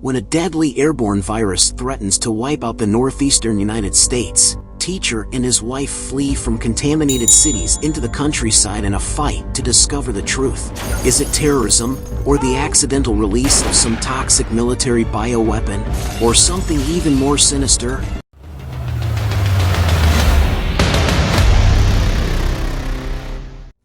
When a deadly airborne virus threatens to wipe out the northeastern United States, Teacher and his wife flee from contaminated cities into the countryside in a fight to discover the truth. Is it terrorism, or the accidental release of some toxic military bioweapon, or something even more sinister?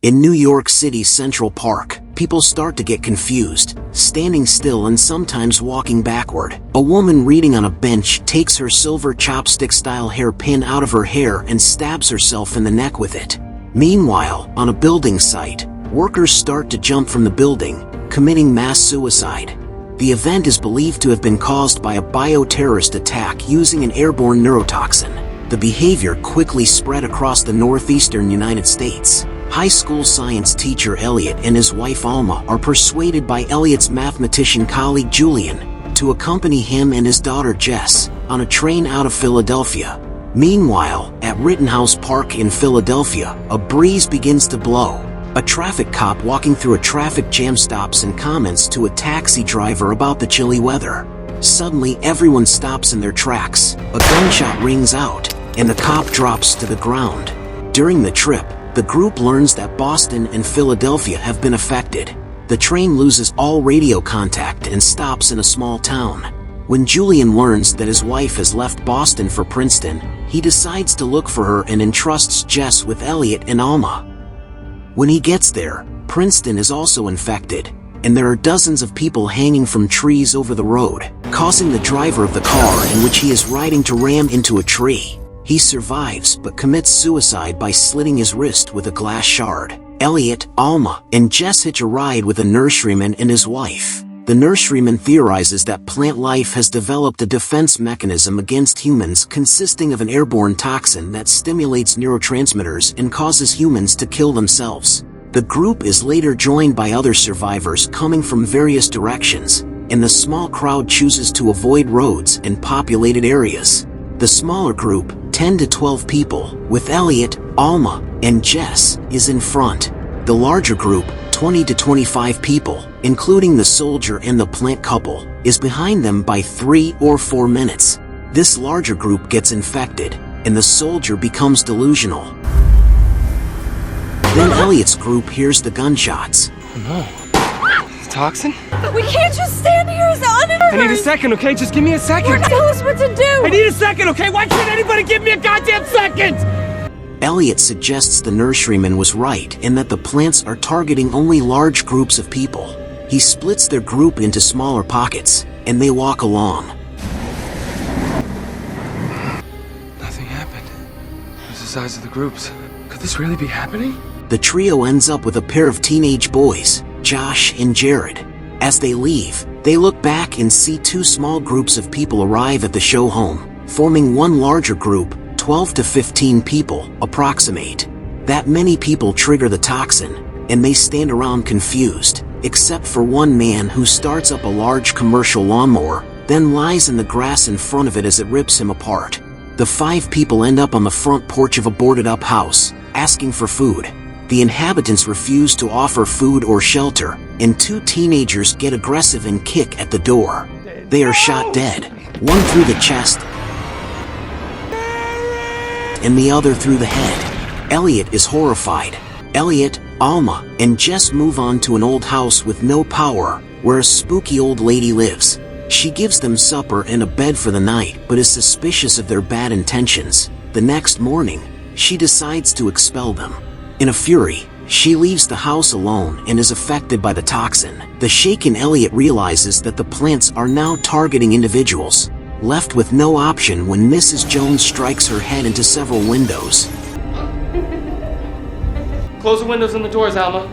In New York City's Central Park, people start to get confused, standing still and sometimes walking backward. A woman reading on a bench takes her silver chopstick-style hairpin out of her hair and stabs herself in the neck with it. Meanwhile, on a building site, workers start to jump from the building, committing mass suicide. The event is believed to have been caused by a bioterrorist attack using an airborne neurotoxin. The behavior quickly spread across the northeastern United States. High school science teacher Elliot and his wife Alma are persuaded by Elliot's mathematician colleague Julian to accompany him and his daughter Jess on a train out of Philadelphia. Meanwhile, at Rittenhouse Park in Philadelphia, a breeze begins to blow. A traffic cop walking through a traffic jam stops and comments to a taxi driver about the chilly weather. Suddenly, everyone stops in their tracks. A gunshot rings out, and the cop drops to the ground. During the trip, the group learns that Boston and Philadelphia have been affected. The train loses all radio contact and stops in a small town. When Julian learns that his wife has left Boston for Princeton, he decides to look for her and entrusts Jess with Elliot and Alma. When he gets there, Princeton is also infected, and there are dozens of people hanging from trees over the road, causing the driver of the car in which he is riding to ram into a tree. He survives but commits suicide by slitting his wrist with a glass shard. Elliot, Alma, and Jess hitch a ride with a nurseryman and his wife. The nurseryman theorizes that plant life has developed a defense mechanism against humans consisting of an airborne toxin that stimulates neurotransmitters and causes humans to kill themselves. The group is later joined by other survivors coming from various directions, and the small crowd chooses to avoid roads and populated areas. The smaller group, 10 to 12 people, with Elliot, Alma, and Jess, is in front. The larger group, 20 to 25 people, including the soldier and the plant couple, is behind them by 3 or 4 minutes. This larger group gets infected, and the soldier becomes delusional. Then Elliot's group hears the gunshots. Oh no. Toxin? We can't just stand here as uninjured. I need a second, okay? Just give me a second. Tell us what to do. I need a second, okay? Why can't anybody give me a goddamn second? Elliot suggests the nurseryman was right and that the plants are targeting only large groups of people. He splits their group into smaller pockets, and they walk along. Nothing happened. What's the size of the groups? Could this really be happening? The trio ends up with a pair of teenage boys, Josh and Jared. As they leave, they look back and see 2 small groups of people arrive at the show home, forming one larger group. 12 to 15 people approximate. That many people trigger the toxin, and they stand around confused, except for one man who starts up a large commercial lawnmower, then lies in the grass in front of it as it rips him apart. The 5 people end up on the front porch of a boarded-up house, asking for food. The inhabitants refuse to offer food or shelter, and 2 teenagers get aggressive and kick at the door. They are shot dead, one through the chest and the other through the head. Elliot is horrified. Elliot, Alma, and Jess move on to an old house with no power, where a spooky old lady lives. She gives them supper and a bed for the night, but is suspicious of their bad intentions. The next morning, she decides to expel them. In a fury, she leaves the house alone and is affected by the toxin. The shaken Elliot realizes that the plants are now targeting individuals. Left with no option when Mrs. Jones strikes her head into several windows. Close the windows and the doors, Alma.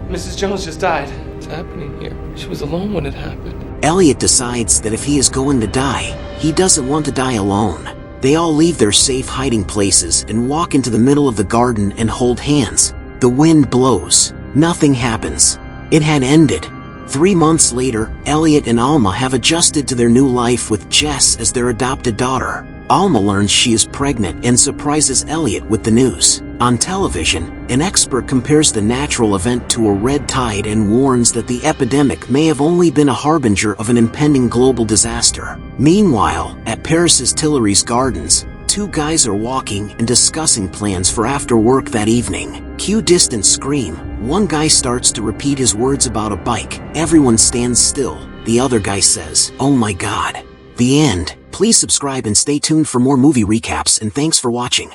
Mrs. Jones just died. What's happening here? She was alone when it happened. Elliot decides that if he is going to die, he doesn't want to die alone. They all leave their safe hiding places and walk into the middle of the garden and hold hands. The wind blows. Nothing happens. It had ended. 3 months later, Elliot and Alma have adjusted to their new life with Jess as their adopted daughter. Alma learns she is pregnant and surprises Elliot with the news. On television, an expert compares the natural event to a red tide and warns that the epidemic may have only been a harbinger of an impending global disaster. Meanwhile, at Paris's Tuileries Gardens, two guys are walking and discussing plans for after work that evening. Cue distant scream. One guy starts to repeat his words about a bike. Everyone stands still. The other guy says, "Oh my God." The end. Please subscribe and stay tuned for more movie recaps, and thanks for watching.